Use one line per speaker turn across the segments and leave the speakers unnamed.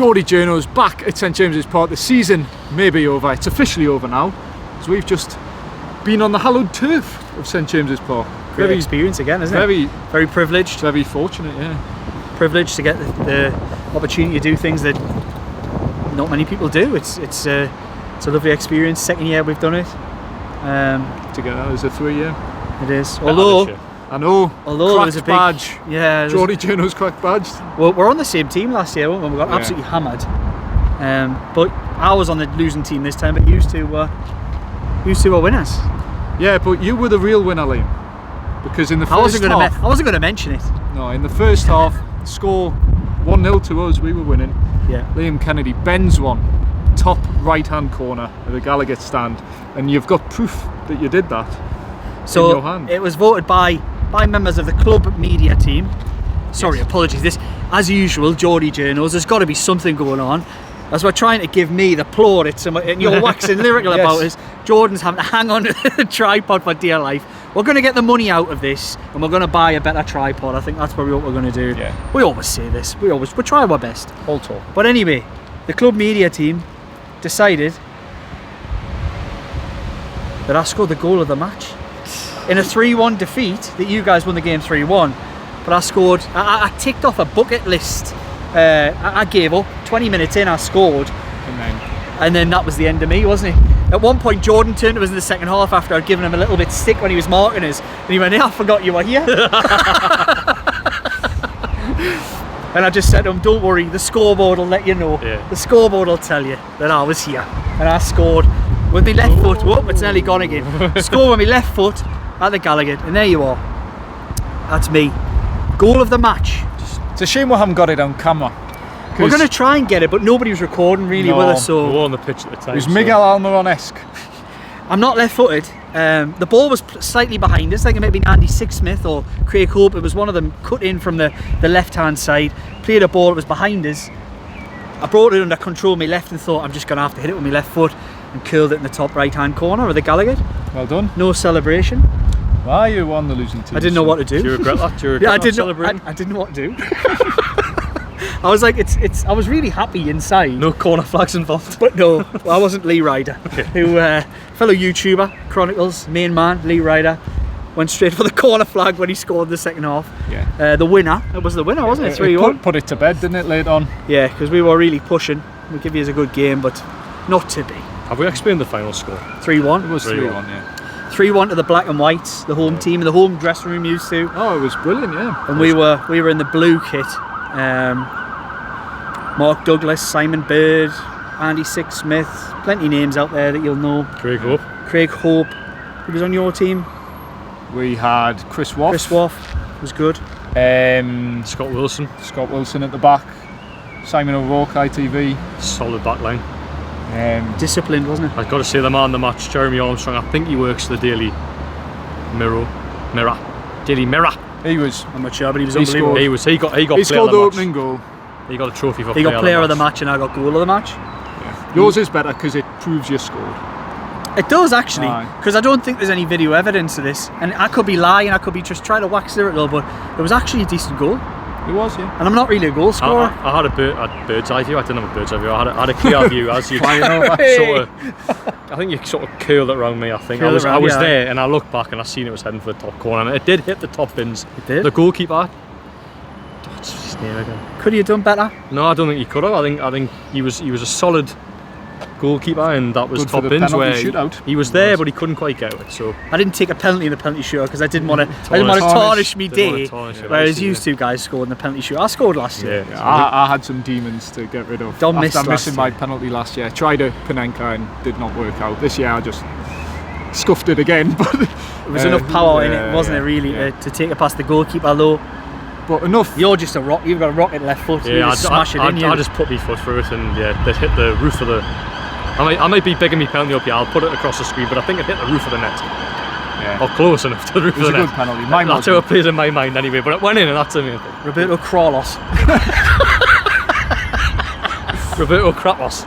Geordie Journo's back at St James's Park. The season may be over. It's officially over now, as we've just been on the hallowed turf of St James's Park.
Great experience again, isn't it? Very privileged.
Very fortunate, yeah.
Privileged to get the opportunity to do things that not many people do. It's a lovely experience. Second year we've done it.
Together as a 3-year.
It is. Although
there's a big badge.
Yeah.
Geordie Journo's cracked badge.
Well, we're on the same team last year, weren't we? We got absolutely hammered. But I was on the losing team this time, but used to were winners.
Yeah, but you were the real winner, Liam. Because in the first half...
I wasn't going to mention it.
No, in the first half, score 1-0 to us, we were winning.
Yeah.
Liam Kennedy bends one, top right-hand corner of the Gallagher stand, and you've got proof that you did that in your hand.
It was voted by members of the club media team. Sorry, apologies. This, as usual, Geordie Journos, there's got to be something going on. As we're trying to give me the plaudits and you're waxing lyrical about us, Jordan's having to hang on to the tripod for dear life. We're going to get the money out of this and we're going to buy a better tripod. I think that's what we're going to do.
Yeah.
We always say this. We try our best.
All talk.
But anyway, the club media team decided that I scored the goal of the match. In a 3-1 defeat, that you guys won the game 3-1, but I scored, I ticked off a bucket list. I gave up. 20 minutes in, I scored, and then that was the end of me, wasn't it? At one point, Jordan turned to us in the second half after I'd given him a little bit stick when he was marking us, and he went, "Yeah, I forgot you were here." And I just said to him, "Don't worry, the scoreboard will let you know.
Yeah.
The scoreboard will tell you that I was here." And I scored with my left foot. Whoop, it's nearly gone again. Scored with my left foot at the Gallagher, and there you are. That's me. Goal of the match.
It's a shame we haven't got it on camera.
We're going to try and get it, but nobody was recording really with us. So
we were on the pitch at the time.
It was Miguel Almiron-esque.
I'm not left-footed. The ball was slightly behind us. I think it might have been Andy Sixsmith or Craig Hope. It was one of them cut in from the left-hand side. Played a ball. It was behind us. I brought it under control with my left and thought I'm just going to have to hit it with my left foot, and curled it in the top right-hand corner of the Gallagher.
Well done.
No celebration.
Why are you on the losing team?
I didn't know what to do.
Do you regret that?
I didn't know what to do. I was like, I was really happy inside.
No corner flags involved.
But no, I wasn't Lee Ryder, who fellow YouTuber, Chronicles, main man, Lee Ryder, went straight for the corner flag when he scored the second half.
Yeah.
The winner, it was the winner, wasn't it? 3-1.
Put it to bed, didn't it, later on?
Yeah, because we were really pushing. We give you a good game, but not to be.
Have we explained the final score?
3-1.
It was 3-1, yeah.
3-1 to the black and whites, the home team, the home dressing room used to.
Oh, it was brilliant, yeah.
And we were in the blue kit. Mark Douglas, Simon Bird, Andy Sixsmith, plenty of names out there that you'll know.
Craig Hope.
Who was on your team?
We had Chris Waff.
Chris Waff was good.
Scott Wilson.
Scott Wilson at the back. Simon O'Rourke, ITV.
Solid back line.
Disciplined, wasn't it?
I've got to say the man of the match, Jeremy Armstrong. I think he works for the Daily Mirror. Daily Mirror.
He was.
I'm not sure, but he was unbelievable.
He got
He scored the opening goal.
He got a trophy for
He got player of the match and I got goal of the match.
Yeah. Yours is better because it proves you scored.
It does actually, because I don't think there's any video evidence of this, and I could be lying, I could be just trying to wax lyrical, but it was actually a decent goal.
It was, yeah.
And I'm not really a goal scorer.
I had a bird's eye view. I didn't have a bird's eye view. I had a clear view as you I think you sort of curled it around me. I think I was there and I looked back and I seen it was heading for the top corner and it did hit the top bins.
It did.
The goalkeeper. It's his name again.
Could he have done better?
No, I don't think he could have. I think he was a solid goalkeeper and that was
good
top
for the
bins where
shootout.
He was there but he couldn't quite get it. So
I didn't take a penalty in the penalty shootout because I didn't want to tarnish me day. Whereas you two guys scored in the penalty shootout. I scored last year.
Yeah, I had some demons to get rid of. After missing my penalty last year. Tried a Panenka and did not work out. This year I just scuffed it again. But
there was enough power in it, wasn't it, really, to take it past the goalkeeper low.
But enough.
You're just a rock. You've got a rocket left foot.
Yeah,
I
just put my foot through it and yeah, it hit the roof of the. I might be bigging me penalty up here. I'll put it across the screen, but I think it hit the roof of the net.
Yeah.
Or close enough to the roof of the net.
It was a good penalty.
That's how it plays in my mind anyway. But it went in, and that's the main thing.
Roberto Carlos.
Roberto Kratos.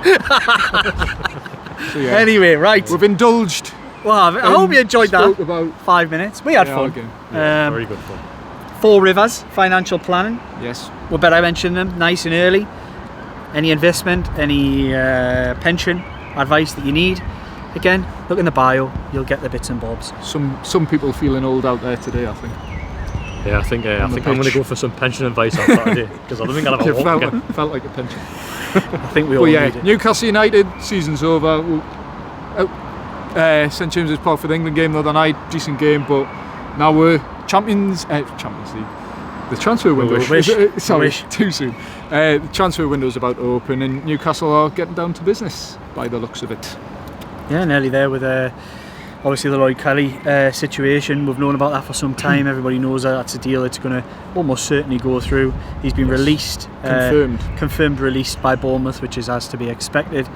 So, yeah.
Anyway, right.
We've indulged.
Well, I hope you enjoyed that.
About
5 minutes. We had fun.
Okay.
Yeah, very good fun.
4 Rivers, financial planning.
Yes.
We better mention them nice and early. Any investment, any pension advice that you need, again, look in the bio, you'll get the bits and bobs.
Some people feeling old out there today, I think.
Yeah, I think I'm going to go for some pension advice on Saturday, because I don't think I'll have a walk again.
Felt like a pension.
I think we all need it.
Newcastle United, season's over. St James's Park for the England game the other night, decent game, but now we're Champions League. The transfer window. Too soon. The transfer window's about to open, and Newcastle are getting down to business by the looks of it.
Yeah, nearly there with obviously the Lloyd Kelly situation. We've known about that for some time. Everybody knows that's a deal that's going to almost certainly go through. He's been released, confirmed released by Bournemouth, which is as to be expected.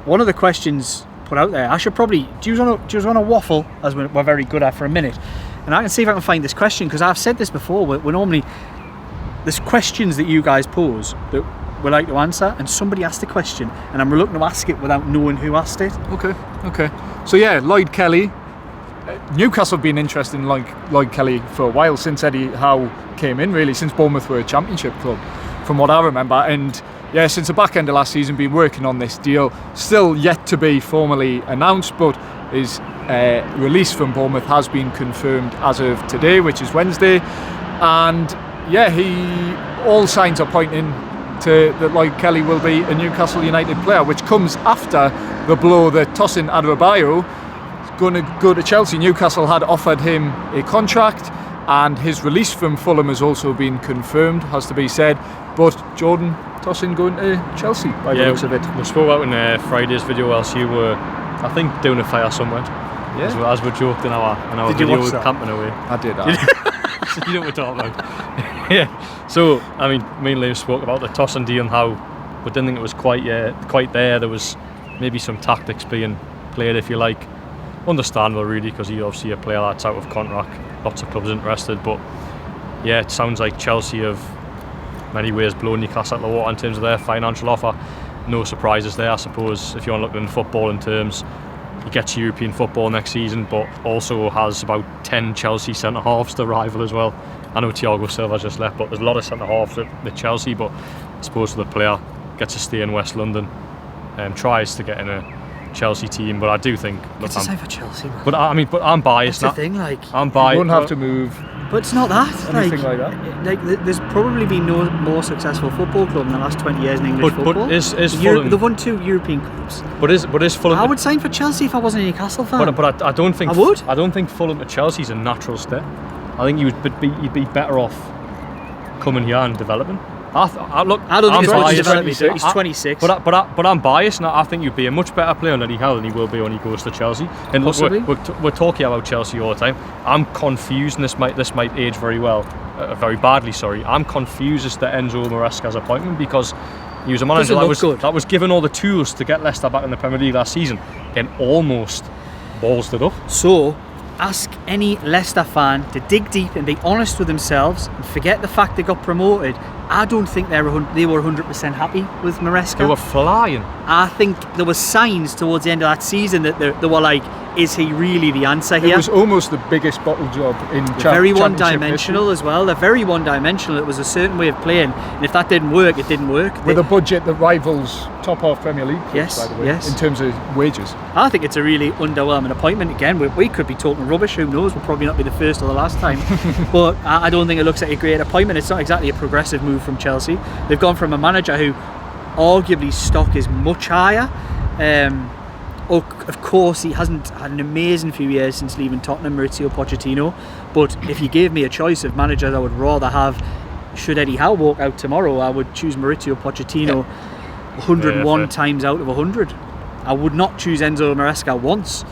One of the questions put out there, I should probably do you want to waffle, as we're very good at, for a minute, and I can see if I can find this question, because I've said this before. We're normally, there's questions that you guys pose that we like to answer, and somebody asked the question and I'm reluctant to ask it without knowing who asked it.
Okay. So yeah, Lloyd Kelly. Newcastle have been interested in Lloyd Kelly for a while, since Eddie Howe came in, really, since Bournemouth were a championship club, from what I remember. And yeah, since the back end of last season, been working on this deal. Still yet to be formally announced, but his release from Bournemouth has been confirmed as of today, which is Wednesday. And yeah, all signs are pointing to that Lloyd Kelly will be a Newcastle United player, which comes after the blow that Tosin Adarabioyo is going to go to Chelsea. Newcastle had offered him a contract, and his release from Fulham has also been confirmed, has to be said. But Jordan, Tosin going to Chelsea by the looks of it.
We spoke about in Friday's video whilst you were, I think, doing a fire somewhere. Yeah. As we joked in our video camping away.
I did.
So you know what we're talking about. Yeah. So I mean, me and Liam spoke about the Tosin deal and how we didn't think it was quite there. There was maybe some tactics being played, if you like. Understandable, really, because he's obviously a player that's out of contract. Lots of clubs interested, but yeah, it sounds like Chelsea have many ways blown Newcastle out of the water in terms of their financial offer. No surprises there, I suppose, if you want to look at football in terms. He gets European football next season, but also has about 10 Chelsea centre-halves to rival as well. I know Thiago Silva just left, but there's a lot of centre-halves at Chelsea, but I suppose the player gets to stay in West London and tries to get in a Chelsea team, but I do think...
It's the same for Chelsea, man.
But I'm biased.
That's the thing, like...
I'm biased.
You won't have to move...
But it's not that.
Anything like that.
Like, there's probably been no more successful football club in the last 20 years in English football.
But is Fulham...
They've won 2 European cups.
But is Fulham...
I would sign for Chelsea if I wasn't a Newcastle fan.
But I don't think...
I would.
I don't think Fulham to Chelsea is a natural step. I think you'd be better off coming here and developing. I don't think
it's much development. He's 26.
But I'm biased, and I think you'd be a much better player than Eddie Howe than he will be when he goes to Chelsea. And look, we're talking about Chelsea all the time. I'm confused, and this might age very very badly. Sorry, I'm confused as to Enzo Maresca's appointment, because he was a manager that was given all the tools to get Leicester back in the Premier League last season, and almost ballsed it up.
So, ask any Leicester fan to dig deep and be honest with themselves and forget the fact they got promoted. I don't think they were 100% happy with Maresca.
They were flying.
I think there were signs towards the end of that season that they were like, is he really the answer here?
It was almost the biggest bottle job in
very one-dimensional as well. They're very one-dimensional. It was a certain way of playing, and if that didn't work, it didn't work.
With a budget that rivals top half Premier League clubs,
yes,
by the way,
yes.
in terms of wages.
I think it's a really underwhelming appointment. Again, we could be talking rubbish, who knows? We'll probably not be the first or the last time. But I don't think it looks like a great appointment. It's not exactly a progressive move from Chelsea. They've gone from a manager who arguably stock is much higher. Of course, he hasn't had an amazing few years since leaving Tottenham, Maurizio Pochettino. But if you gave me a choice of managers I would rather have, should Eddie Howe walk out tomorrow, I would choose Maurizio Pochettino 101 times out of 100. I would not choose Enzo Maresca once,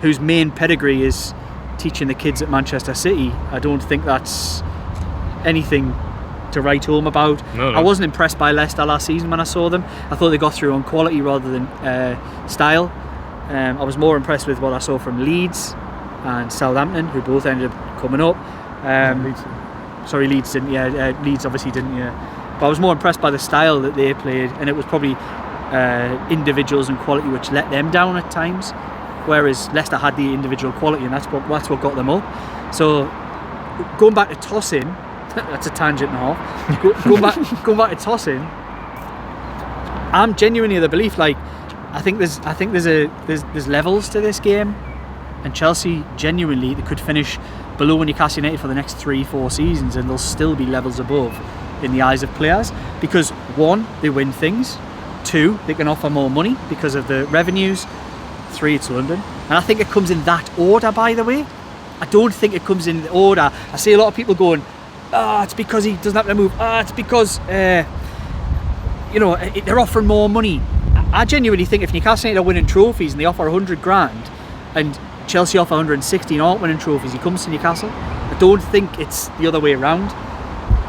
whose main pedigree is teaching the kids at Manchester City. I don't think that's anything to write home about. No. I wasn't impressed by Leicester last season when I saw them. I thought they got through on quality rather than style. I was more impressed with what I saw from Leeds and Southampton, who both ended up coming up. Leeds didn't. Leeds obviously didn't. But I was more impressed by the style that they played, and it was probably individuals and quality which let them down at times. Whereas Leicester had the individual quality, and that's what got them up. So going back to Tosin, that's a tangent and a half. Going back to tossing, I'm genuinely of the belief, like, I think there's levels to this game, and Chelsea genuinely they could finish below Newcastle United for the next 3-4 seasons, and they'll still be levels above in the eyes of players, because one, they win things, two, they can offer more money because of the revenues, three, it's London, and I think it comes in that order. By the way, I don't think it comes in the order. I see a lot of people going, it's because he doesn't have to move. It's because they're offering more money. I genuinely think if Newcastle United are winning trophies and they offer 100 grand, and Chelsea offer 160 and aren't winning trophies, he comes to Newcastle. I don't think it's the other way around.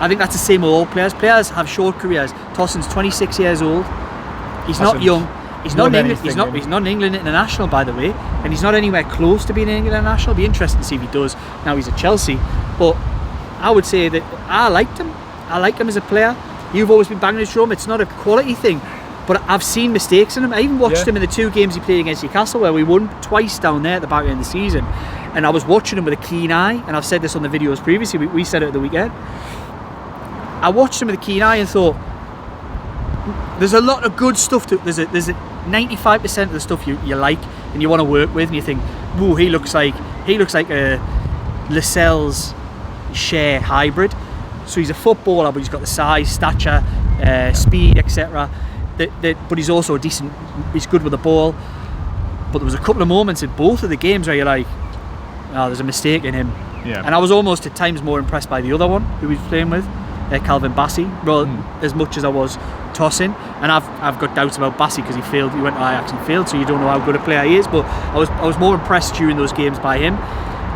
I think that's the same with all players. Players have short careers. Tossin's 26 years old. He's not young. He's not in England. He's not an England international, by the way, and he's not anywhere close to being an England international. It'll be interesting to see if he does. Now he's at Chelsea, but I would say that I liked him. I like him as a player. You've always been banging his drum. It's not a quality thing, but I've seen mistakes in him. I even watched him in the 2 games he played against Newcastle, where we won twice down there at the back end of the season, and I was watching him with a keen eye. And I've said this on the videos previously. We said it at the weekend. I watched him with a keen eye and thought, there's a lot of good stuff to. There's a 95% of the stuff you like and you want to work with, and you think, "Whoa, he looks like a Lascelles Share hybrid." So he's a footballer, but he's got the size, stature, speed, etc. But he's also he's good with the ball. But there was a couple of moments in both of the games where you're like, "Oh, there's a mistake in him."
Yeah.
And I was almost at times more impressed by the other one who he was playing with, Calvin Bassey, as much as I was Tosin. And I've got doubts about Bassey because he went to Ajax and failed, so you don't know how good a player he is. But I was more impressed during those games by him.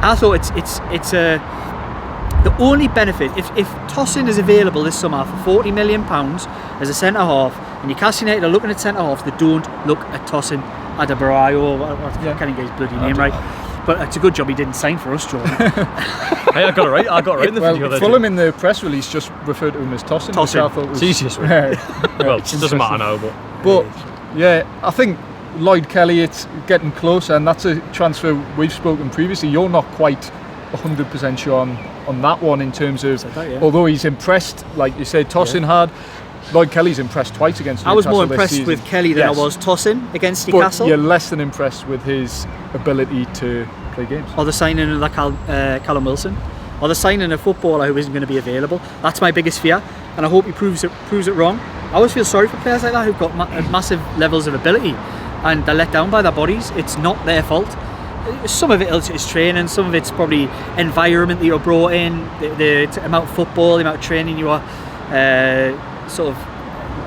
I thought it's the only benefit if Tosin is available this summer for £40 million as a centre half, and Newcastle United are looking at centre halves, they don't look at Tosin Adebayo, I can't even get his bloody name right. But it's a good job he didn't sign for us, Jordan.
Hey, I got it right in the video.
Fulham in the press release just referred to him as Tosin. Which I thought was
easiest way. Well, it doesn't matter now,
but yeah, I think Lloyd Kelly, it's getting closer, and that's a transfer we've spoken previously. You're not quite 100% sure on that one in terms of, although he's impressed, like you said, Tosin had. Lloyd Kelly's impressed twice against Newcastle.
I was more impressed with Kelly than I was Tosin against Newcastle.
But you're less than impressed with his ability to play games.
Or the signing of Callum Wilson. Or the signing of a footballer who isn't going to be available. That's my biggest fear, and I hope he proves it wrong. I always feel sorry for players like that who've got massive levels of ability and they're let down by their bodies. It's not their fault. Some of it is training, some of it's probably environment that you're brought in, the amount of football, the amount of training you are sort of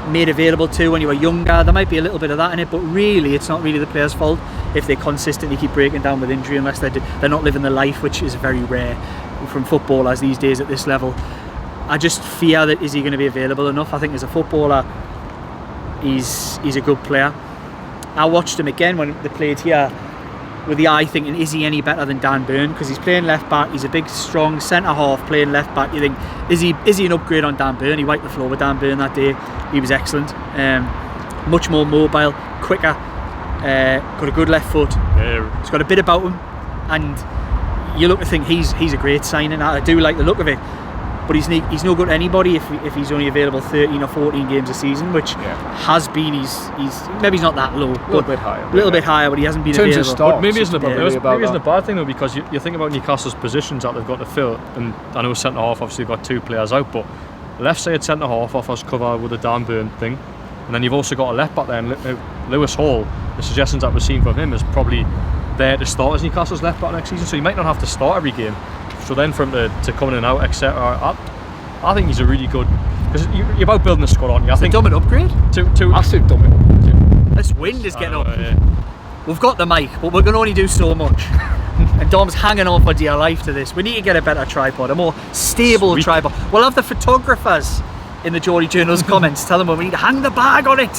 made available to when you were younger. There might be a little bit of that in it, but really it's not really the player's fault if they consistently keep breaking down with injury, unless they're not living the life, which is very rare from footballers these days at this level. I just fear that, is he going to be available enough? I think as a footballer he's a good player. I watched him again when they played here with the eye thinking, is he any better than Dan Burn? Because he's playing left back, he's a big strong centre half playing left back. You think, is he an upgrade on Dan Burn? He wiped the floor with Dan Burn that day. He was excellent, much more mobile, quicker, got a good left foot. He's got a bit about him, and you look to think he's a great signing. I do like the look of it, but he's no good to anybody if he's only available 13 or 14 games a season, which has been. He's maybe he's not that low,
a little bit higher,
but he hasn't been
in terms
available.
of starts,
but maybe isn't a bad thing though, because you think about Newcastle's positions that they've got to fill, and I know centre half obviously got 2 players out, but left side centre half offers cover with the Dan Burn thing, and then you've also got a left back there, and Lewis Hall. The suggestions that we've seen from him is probably there to start as Newcastle's left back next season, so he might not have to start every game. So then for him to come in and out, etc. I think he's a really good, because you're about building a squad, aren't you? I think
Dummett upgrade.
Massive Dummett.
This wind is getting up. We've got the mic, but we're going to only do so much. And Dom's hanging on for dear life to this. We need to get a better tripod, a more stable tripod. We'll have the photographers in the Geordie Journal's comments tell them we need to hang the bag on it.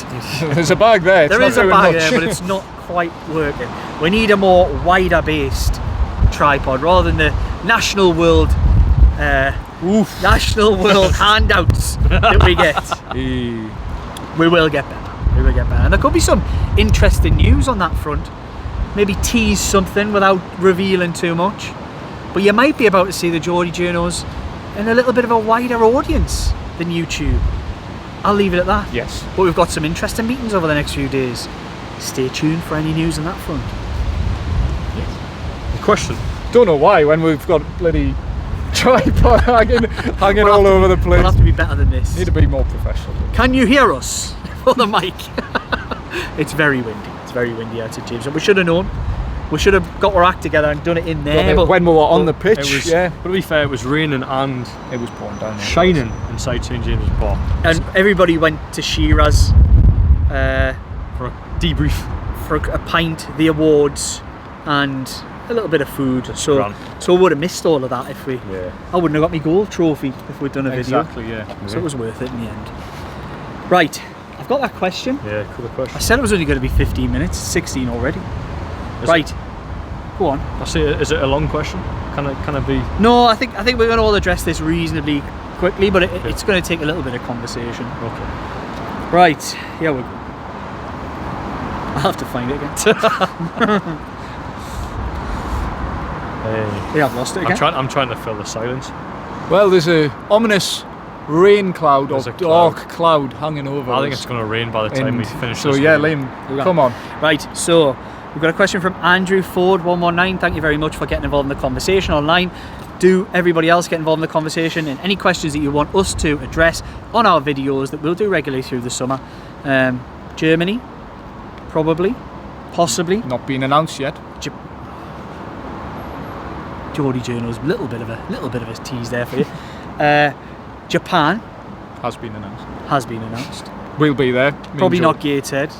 There's a bag there.
There is a bag there, but it's not quite working. We need a more wider based tripod rather than the national world handouts that we get. We will get better. And there could be some interesting news on that front. Maybe tease something without revealing too much. But you might be about to see the Geordie Journals and a little bit of a wider audience than YouTube. I'll leave it at that.
Yes.
But we've got some interesting meetings over the next few days. Stay tuned for any news on that front.
The question.
Don't know why when we've got bloody tripod hanging all over the place.
We'll have to be better than this.
Need to be more professional.
Can you hear us for the mic? It's very windy. It's very windy out at James. We should have known. We should have got our act together and done it in there. But
when we were on the pitch,
But to be fair, it was raining and
it was pouring down.
shining inside St James's Park.
And everybody went to Shiraz
For a debrief.
for a pint, the awards, and a little bit of food. So
Grand.
we would have missed all of that if we.
Yeah.
I wouldn't have got my gold trophy if we'd done a video.
Exactly. Yeah.
So it was worth it in the end. Right, I've got that question.
Yeah, cool
I
question.
said it was only going to be 15 minutes. 16 already.
Is
Right. Go on.
I see. Is it a long question? Can it be?
No, I think we're going to all address this reasonably quickly, but it's going to take a little bit of conversation.
Okay.
Right, here we go. I'll have to find it again. Yeah, I've lost it again.
I'm trying to fill the silence.
Well, there's a ominous rain cloud or
There's a
dark cloud hanging over.
I think
us.
it's going to rain by the time we finish
So
this.
yeah,
video.
Liam, come on.
Right, so we've got a question from Andrew Ford 119. Thank you very much for getting involved in the conversation online. Do everybody else get involved in the conversation, and any questions that you want us to address on our videos that we'll do regularly through the summer. Germany, probably, possibly.
Not been announced yet.
Geordie Journal's little bit of a tease there for you. Japan
Has been announced.
has been announced.
We'll be there.
Probably not Gateshead.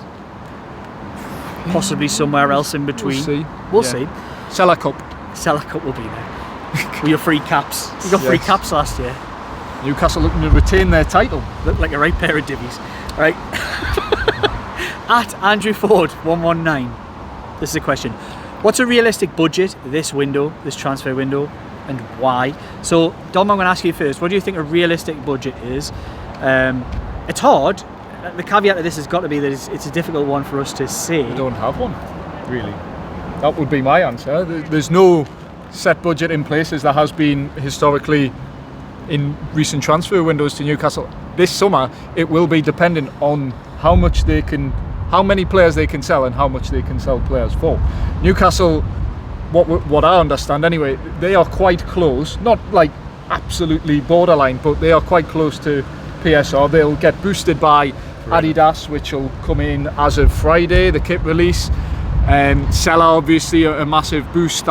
Possibly somewhere else in between.
We'll see.
We'll
Yeah.
see.
Seller Cup.
Seller Cup will be there. With your free caps. You got free
Yes.
caps last year.
Newcastle looking to retain their title.
Looked like a right pair of divvies. Right. At Andrew Ford 119. This is a question. What's a realistic budget this transfer window, and why? So, Dom, I'm going to ask you first. What do you think a realistic budget is? It's hard. The caveat of this has got to be that it's a difficult one for us to say.
We don't have one, really. That would be my answer. There's no set budget in place as there has been historically in recent transfer windows to Newcastle. This summer, it will be dependent on how many players they can sell and how much they can sell players for. Newcastle, what I understand anyway, they are quite close, not like absolutely borderline, but they are quite close to PSR. They'll get boosted by Adidas, which will come in as of Friday, the kit release. Seller, obviously, a massive boost.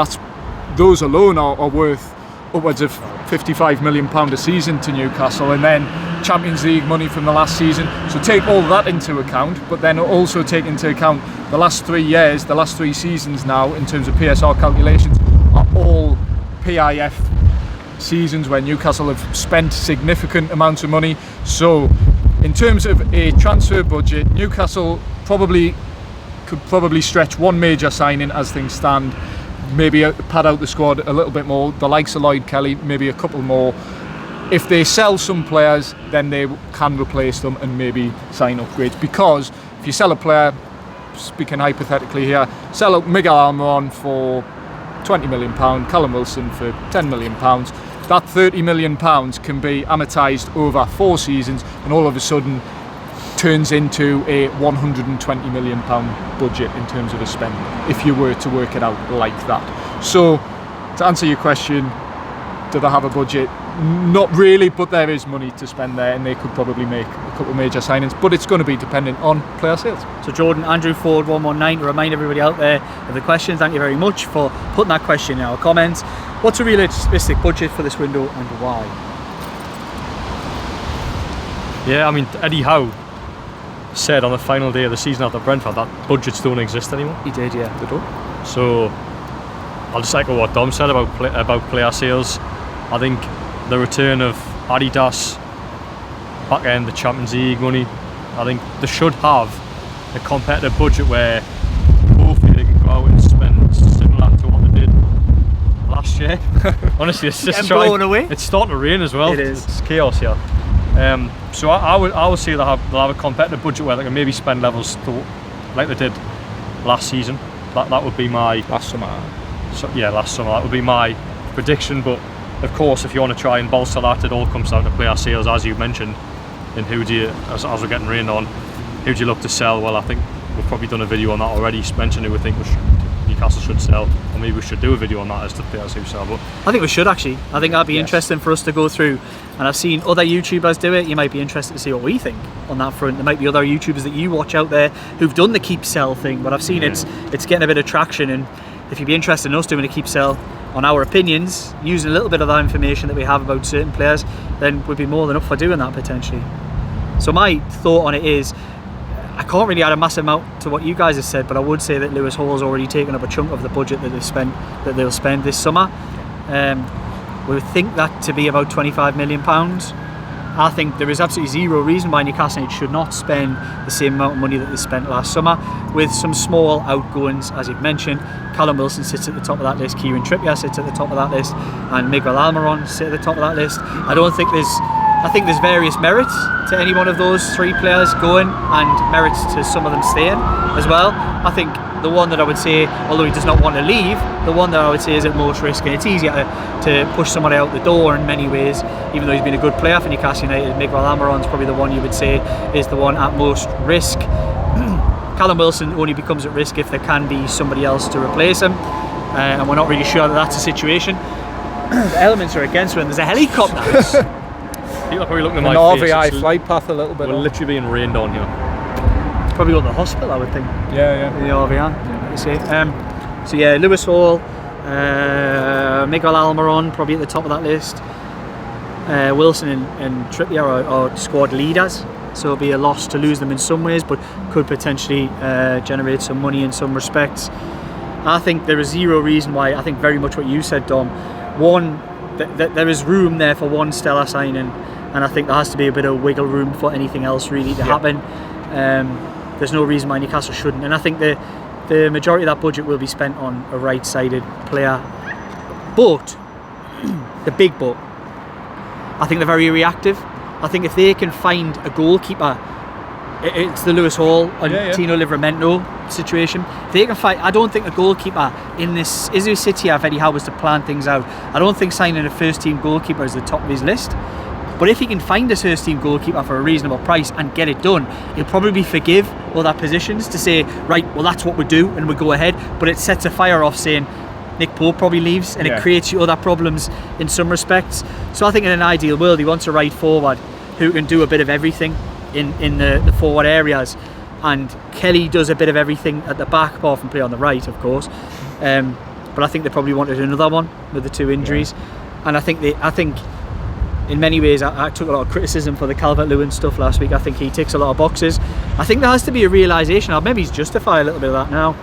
Those alone are worth upwards of £55 million a season to Newcastle, and then Champions League money from the last season. So take all that into account, but then also take into account the last 3 years, the last 3 seasons now in terms of PSR calculations are all PIF seasons where Newcastle have spent significant amounts of money. So in terms of a transfer budget, Newcastle could probably stretch one major signing as things stand, maybe pad out the squad a little bit more, the likes of Lloyd Kelly, maybe a couple more. If they sell some players, then they can replace them and maybe sign upgrades, because if you sell a player, speaking hypothetically here, sell out Miguel Almiron for £20 million, Callum Wilson for £10 million, that £30 million can be amortised over 4 seasons and all of a sudden turns into a £120 million budget in terms of a spend, if you were to work it out like that. So to answer your question, do they have a budget? Not really, but there is money to spend there, and they could probably make a couple of major signings, but it's going to be dependent on player sales.
So Jordan, Andrew Ford 119, to remind everybody out there of the question, thank you very much for putting that question in our comments. What's a realistic budget for this window and why?
Yeah, I mean, Eddie Howe said on the final day of the season after Brentford that budgets don't exist anymore.
He did, yeah.
They don't.
So I'll just echo what Dom said about player sales. I think the return of Adidas, back end the Champions League money, I think they should have a competitive budget where hopefully they can go out and spend similar to what they did last year. Honestly, it's just
blown away.
It's starting to rain as well.
It is.
It's chaos here. So I would say they'll have a competitive budget where they can maybe spend levels like they did last season. That would be my
Last summer.
last summer. That would be my prediction. But of course, if you want to try and bolster that, it all comes down to player sales, as you mentioned. And who do you, as we're getting rained on, who do you look to sell? Well, I think we've probably done a video on that already, mentioned who we think Newcastle should sell, or maybe we should do a video on that as to players who sell. But
I think we should actually. I think that'd be interesting for us to go through. And I've seen other YouTubers do it. You might be interested to see what we think on that front. There might be other YouTubers that you watch out there who've done the keep sell thing, but I've seen it's getting a bit of traction. And if you'd be interested in us doing a keep sell on our opinions, using a little bit of that information that we have about certain players, then we'd be more than up for doing that potentially. So my thought on it is, I can't really add a massive amount to what you guys have said, but I would say that Lewis Hall's already taken up a chunk of the budget that they'll spend this summer. We would think that to be about £25 million. I think there is absolutely zero reason why Newcastle United should not spend the same amount of money that they spent last summer, with some small outgoings, as you've mentioned. Callum Wilson sits at the top of that list, Kieran Trippier sits at the top of that list, and Miguel Almiron sits at the top of that list. I think there's various merits to any one of those three players going, and merits to some of them staying as well. I think the one that I would say, although he does not want to leave, the one that I would say is at most risk, and it's easier to push somebody out the door in many ways, even though he's been a good player for Newcastle United. Miguel Almiron's probably the one you would say is the one at most risk. Callum Wilson only becomes at risk if there can be somebody else to replace him, and we're not really sure that that's a situation. The elements are against him. There's a helicopter.
People are probably looking at
An
my face.
RVI flight path a little bit.
We're literally being rained on here.
Probably go to the hospital, I would think.
Yeah.
In the RVR, like you say. So yeah, Lewis Hall, Miguel Almiron probably at the top of that list. Wilson and Trippier are squad leaders, so it'll be a loss to lose them in some ways, but could potentially generate some money in some respects. I think there is zero reason why. I think very much what you said, Dom. One, there is room there for one stellar signing, and I think there has to be a bit of wiggle room for anything else really to happen. There's no reason why Newcastle shouldn't, and I think the majority of that budget will be spent on a right-sided player. But the big but, I think they're very reactive. I think if they can find a goalkeeper, it's the Lewis Hall and Tino Livramento situation. If they can find, I don't think a goalkeeper in this Izu City have Eddie Howe was to plan things out. I don't think signing a first-team goalkeeper is the top of his list. But if he can find a first-team goalkeeper for a reasonable price and get it done, he'll probably forgive other positions to say, right, well, that's what we do, and we go ahead. But it sets a fire off saying Nick Pope probably leaves, and it creates you other problems in some respects. So I think in an ideal world, he wants a right forward who can do a bit of everything in the forward areas. And Kelly does a bit of everything at the back, apart from play on the right, of course. But I think they probably wanted another one with the two injuries. And I think in many ways, I took a lot of criticism for the Calvert-Lewin stuff last week. I think he ticks a lot of boxes. I think there has to be a realisation, or maybe he's justify a little bit of that now.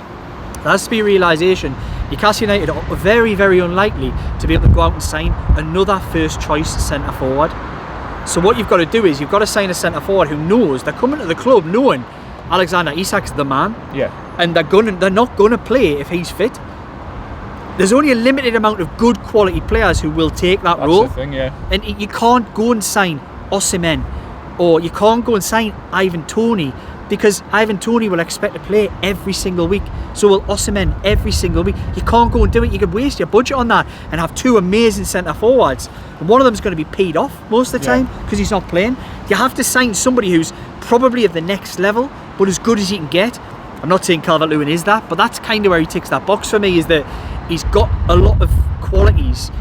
There has to be a realisation. Newcastle United are very, very unlikely to be able to go out and sign another first-choice centre-forward. So what you've got to do is you've got to sign a centre-forward who knows they're coming to the club knowing Alexander Isak's the man. Yeah. And they're not going to play if he's fit. There's only a limited amount of good quality players who will take that role.
That's the thing, yeah.
And you can't go and sign Osimhen, or you can't go and sign Ivan Toney, because Ivan Toney will expect to play every single week. So will Osimhen every single week. You can't go and do it. You could waste your budget on that and have two amazing centre forwards, and one of them's going to be paid off most of the time because he's not playing. You have to sign somebody who's probably of the next level, but as good as you can get. I'm not saying Calvert-Lewin is that, but that's kind of where he ticks that box for me, is that he's got a lot of qualities.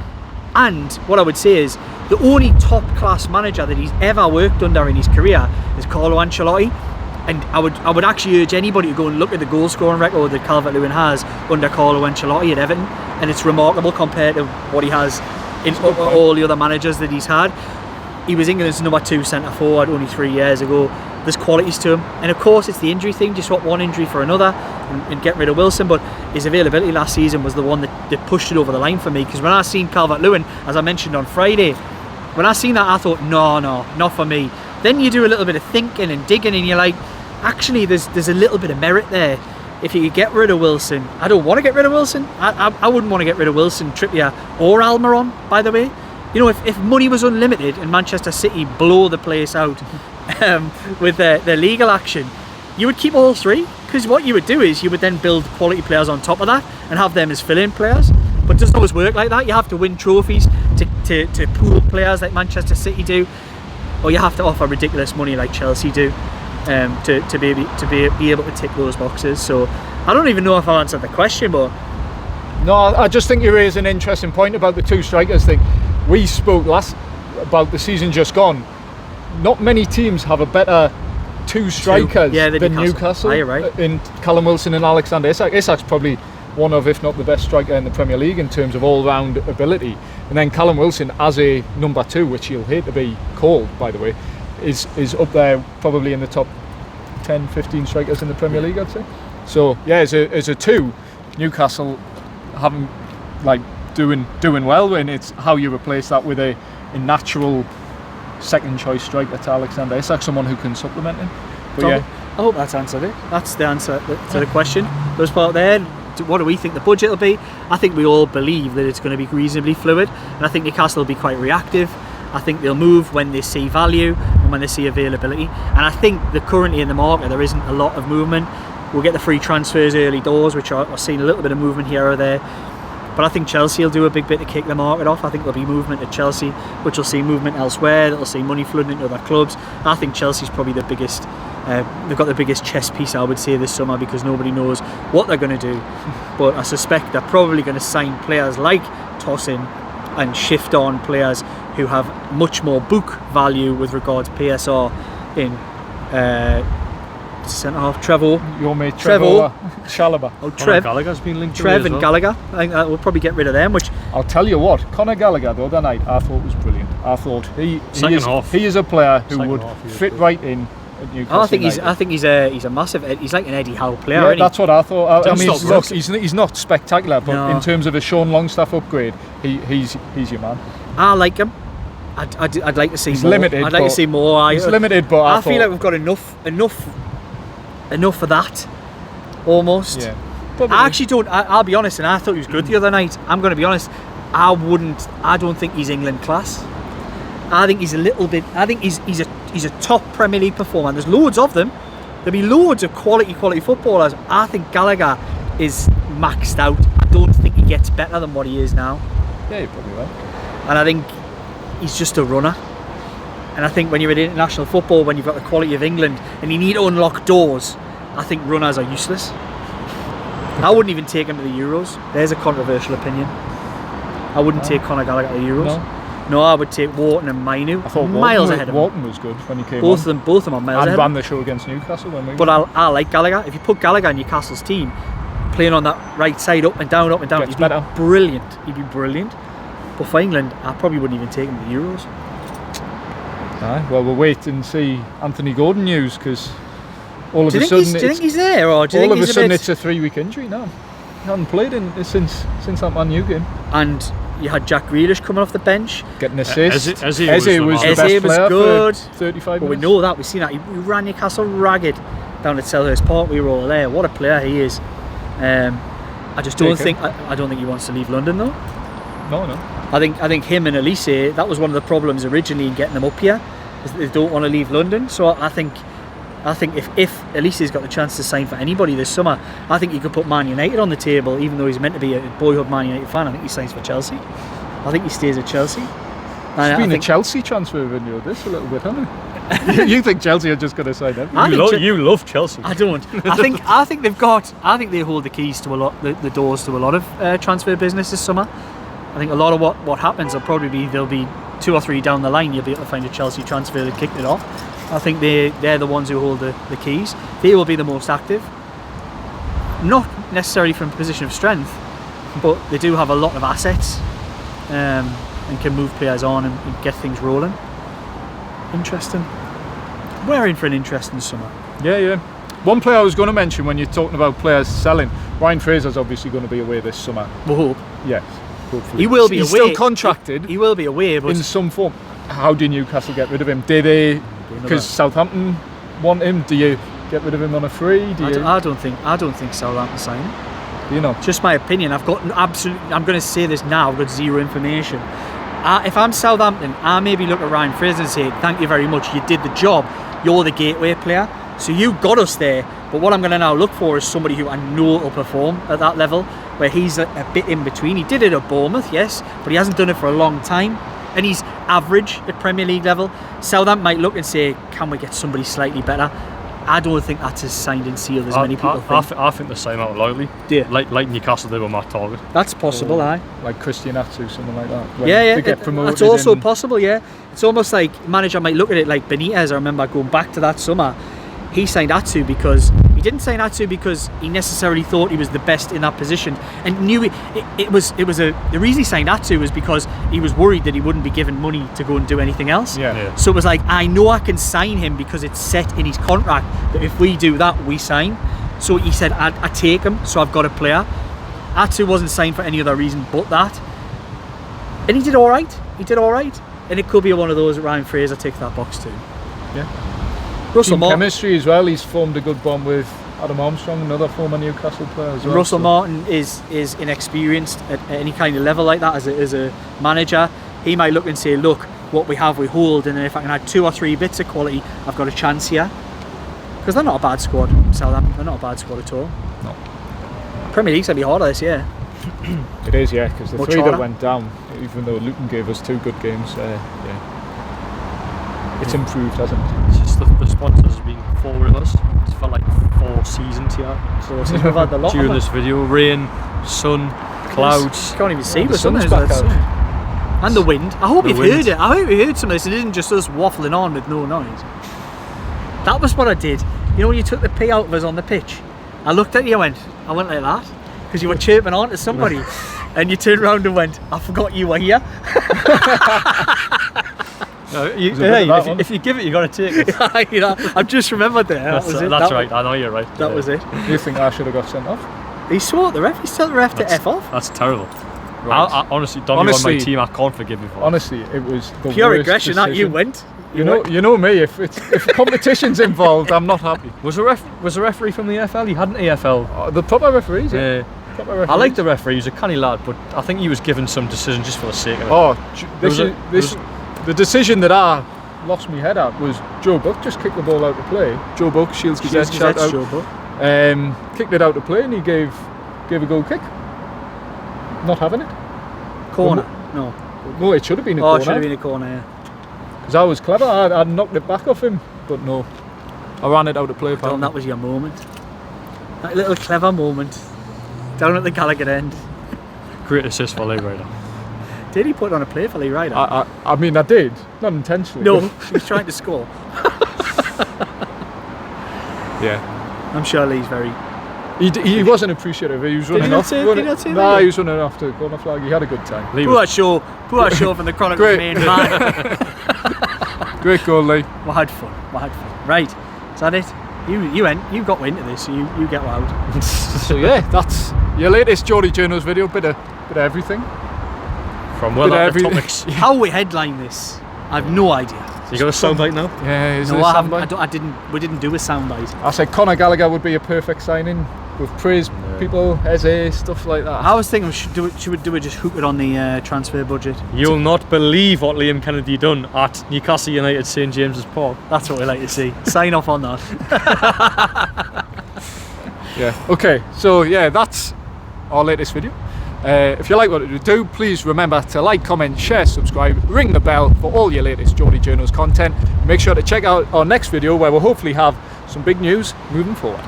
And what I would say is the only top class manager that he's ever worked under in his career is Carlo Ancelotti. And I would actually urge anybody to go and look at the goal scoring record that Calvert-Lewin has under Carlo Ancelotti at Everton, and it's remarkable compared to what he has in all the other managers that he's had. He was England's number 2 centre forward only 3 years ago. There's qualities to him, and of course it's the injury thing. Just swap one injury for another and get rid of Wilson, but his availability last season was the one that pushed it over the line for me, because when I seen Calvert-Lewin, as I mentioned on Friday, when I seen that I thought no, not for me. Then you do a little bit of thinking and digging and you're like, actually there's a little bit of merit there. If you could get rid of Wilson, I don't want to get rid of Wilson. I wouldn't want to get rid of Wilson, Trippier or Almiron, by the way. You know, if money was unlimited and Manchester City blow the place out with their legal action, you would keep all three, because what you would do is you would then build quality players on top of that and have them as fill-in players. But it doesn't always work like that. You have to win trophies. to pool players like Manchester City do, or you have to offer ridiculous money like Chelsea do to be able to tick those boxes. So I don't even know if I answered the question, but
No, I just think you raise an interesting point about the two strikers thing. We spoke last about the season just gone. Not many teams have a better two strikers than Newcastle.
You're right.
In Callum Wilson and Alexander Isak. Isak's probably one of, if not the best striker in the Premier League in terms of all-round ability. And then Callum Wilson as a number 2, which he'll hate to be called, by the way, is up there probably in the top 10, 15 strikers in the Premier League, I'd say. So yeah, as a 2, Newcastle haven't doing well, and it's how you replace that with a natural second choice striker to Alexander Isak, someone who can supplement him. But
so
yeah,
I hope that's answered it. That's the answer to the question. Those part there. What do we think the budget will be? I think we all believe that it's going to be reasonably fluid, and I think Newcastle will be quite reactive. I think they'll move when they see value and when they see availability. And I think that currently in the market there isn't a lot of movement. We'll get the free transfers early doors, which are seeing a little bit of movement here or there. But I think Chelsea will do a big bit to kick the market off. I think there'll be movement at Chelsea, which will see movement elsewhere. That'll see money flooding into other clubs. I think Chelsea's probably the biggest. They've got the biggest chess piece, I would say, this summer, because nobody knows what they're going to do. But I suspect they're probably going to sign players like Tosin and shift on players who have much more book value with regards to PSR in centre half Trevor.
your mate Trevor Chalobah.
Oh, Trev.
Gallagher's been linked to
Trev
it as
and
well.
Gallagher. I think that we'll probably get rid of them. Which
I'll tell you what, Conor Gallagher the other night I thought was brilliant. I thought he is a player who
Second
would
half, he was
fit
good.
right in at Newcastle
I think
United.
he's a massive. He's like an Eddie Howe player.
Yeah,
isn't he?
that's what I thought. I
Don't
mean,
stop
look,
Brooks.
he's not spectacular, but
No.
in terms of a Sean Longstaff upgrade, he's your man.
I like him. I'd like to see
He's
more.
limited,
I'd like to
but-
see more.
He's limited, but
I feel
thought,
like we've got enough of that, almost.
yeah. Probably.
I actually don't. I'll be honest, and I thought he was good the other night. I'm going to be honest. I don't think he's England class. I think he's a little bit. I think he's a top Premier League performer. And there's loads of them. There'll be loads of quality footballers. I think Gallagher is maxed out. I don't think he gets better than what he is now.
Yeah, you're probably right.
And I think he's just a runner. And I think when you're in international football, when you've got the quality of England and you need to unlock doors, I think runners are useless. I wouldn't even take him to the Euros. There's a controversial opinion. I wouldn't take Conor Gallagher to the Euros. No, I would take Wharton and Mainu.
I thought
miles ahead of him.
Wharton was good when he came
Both
on.
of them are miles
And
ahead.
ran the show against Newcastle when we.
But I like Gallagher. If you put Gallagher in Newcastle's team, playing on that right side, up and down,
Gets
he'd
better.
be brilliant. He'd be brilliant. But for England, I probably wouldn't even take him to the Euros.
Aye, well, we'll wait and see Anthony Gordon news, because all of
Do
a
you
sudden
think he's there, or do you
all
think
of a
he's
sudden
bit...
it's a 3-week injury now. He hasn't played since that Man U game.
And you had Jack Grealish coming off the bench.
Getting assists.
Eze
Was the
Eze
best
was
player
good.
for 35
But we
minutes.
know that. We've seen that. He ran Newcastle ragged down at Selhurst Park. We were all there. What a player he is. I just don't think. I don't think he wants to leave London though.
No.
I think him and Elise. That was one of the problems originally in getting them up here. Is that they don't want to leave London. So I think if Elise's got the chance to sign for anybody this summer, I think he could put Man United on the table, even though he's meant to be a boyhood Man United fan. I think he signs for Chelsea. I think he stays at Chelsea.
It's been a Chelsea transfer video this a little bit, hasn't it? You think Chelsea are just going to sign everything?
You love Chelsea.
I don't. I think they hold the keys to a lot, the doors to a lot of transfer business this summer. I think a lot of what happens will probably be there'll be 2 or 3 down the line. You'll be able to find a Chelsea transfer that kicked it off. I think they're the ones who hold the keys. They will be the most active. Not necessarily from a position of strength, but they do have a lot of assets and can move players on and get things rolling. Interesting. We're in for an interesting summer.
Yeah. One player I was going to mention when you're talking about players selling, Ryan Fraser's obviously going to be away this summer.
We'll hope.
Yes, hopefully.
He will be
He's
away.
still contracted
He will be away, but
in some form. How do Newcastle get rid of him? Do they? Because Southampton want him. Do you get rid of him on a free?
I don't think Southampton sign him.
Do you know?
Just my opinion. I'm going to say this now. I've got zero information. If I'm Southampton, I maybe look at Ryan Fraser and say, "Thank you very much. You did the job. You're the gateway player. So you got us there. But what I'm going to now look for is somebody who I know will perform at that level. where he's a bit in between. He did it at Bournemouth, yes, but he hasn't done it for a long time. And he's average at Premier League level. Southampton might look and say, can we get somebody slightly better? I don't think that's as signed and sealed as many people think.
I think the same out lightly.
Yeah.
Like Newcastle did with Matt Target.
That's possible, aye.
Like Christian Atsu, something like that.
Yeah,
They get promoted.
It's also possible, yeah. It's almost like manager might look at it like Benitez. I remember going back to that summer. He signed Atsu because he didn't sign Atsu because he necessarily thought he was the best in that position, and knew the reason he signed Atsu was because he was worried that he wouldn't be given money to go and do anything else.
Yeah.
So it was like, I know I can sign him because it's set in his contract that if we do that, we sign. So he said, I take him, so I've got a player. Atsu wasn't signed for any other reason but that, and he did all right. And it could be one of those that Ryan Fraser ticked that box too.
Yeah.
Russell Martin.
Chemistry as well. He's formed a good bond with Adam Armstrong, another former Newcastle player as well.
Russell Martin is inexperienced at any kind of level like that as a manager. He might look and say, look, what we have we hold, and then if I can add 2 or 3 bits of quality, I've got a chance here. Because they're not a bad squad, Southampton. They're not a bad squad at all.
No.
Premier League's going to be harder this year.
It is, yeah, because the
Much
3
harder.
that went down, even though Luton gave us 2 good games, it's improved, hasn't it?
It's just the sponsors have been forward with us. It's felt like 4 seasons here.
So since we've had the lot
During
of
this video, rain, sun, clouds.
can't even see,
the
but
sun's
sometimes
back
it's
out.
and the wind. I hope
The
you've
wind.
heard it. I hope you heard some of this. It isn't just us waffling on with no noise. That was what I did. You know when you took the pee out of us on the pitch? I looked at you and I went like that because you were chirping on to somebody, and you turned around and went, I forgot you were here.
No,
There's a bit of that one.
if you give it, you got to take it.
You know, I've just remembered there.
That's,
that was it.
that's
That
right. I know you're right.
That was it.
Do you think I should have got sent off?
He swore at the ref. He told the ref to F off.
That's terrible.
Right.
I honestly, Donny on
Honestly-
my team, I can't forgive you for.
Honestly, it was the
Pure
worst
aggression. That you
decision.
went.
You know me. If competition's involved, I'm not happy.
Was a referee from the EFL? He had an EFL.
The proper referees.
Yeah.
Proper
I
referees.
like the referee. He's a canny lad, but I think he was given some decision just for the sake of it.
Oh, the decision that I lost my head at was Joe Buck just kicked the ball out to play. Joe Buck, Shields Gazette, shout out. Kicked it out to play, and he gave a goal kick. Not having it.
Corner. No.
No, it should have been a
Oh,
corner.
it should have been a corner. Yeah.
Because I was clever. I knocked it back off him, but no. I ran it out to play.
Don,
apparently.
that was your moment. That little clever moment down at the Gallagher end.
Great assist for Lee Ryder.
Did he put on a play for Lee Ryder?
I mean, I did, not intentionally.
No, he was trying to score.
Yeah.
I'm sure Lee's very.
He wasn't appreciative. He was running
not
off.
say- did he not say
Nah,
that?
he was running off to corner flag. He had a good time.
Lee
Poor
was,
show from the Chronicles
Great.
main man.
Great goal, Lee.
We had fun. Right, is that it? You got into this, so you get loud.
So yeah, that's your latest Geordie Journals video. Bit of everything.
from well
Bit of
out
everything.
topics.
How we headline this, I've no idea.
So you got a soundbite now?
Yeah, is
No,
there
I
a
haven't.
soundbite?
We didn't do a soundbite.
I said Conor Gallagher would be a perfect signing. We've praised people, Eze, stuff like that.
I was thinking should we just hook it on the transfer budget.
You'll not believe what Liam Kennedy done at Newcastle United St James's Park.
That's what we like to see. Sign off on that.
Yeah. Okay. So yeah, that's our latest video. If you like what we do, please remember to like, comment, share, subscribe, ring the bell for all your latest Geordie Journals content. Make sure to check out our next video where we'll hopefully have some big news moving forward.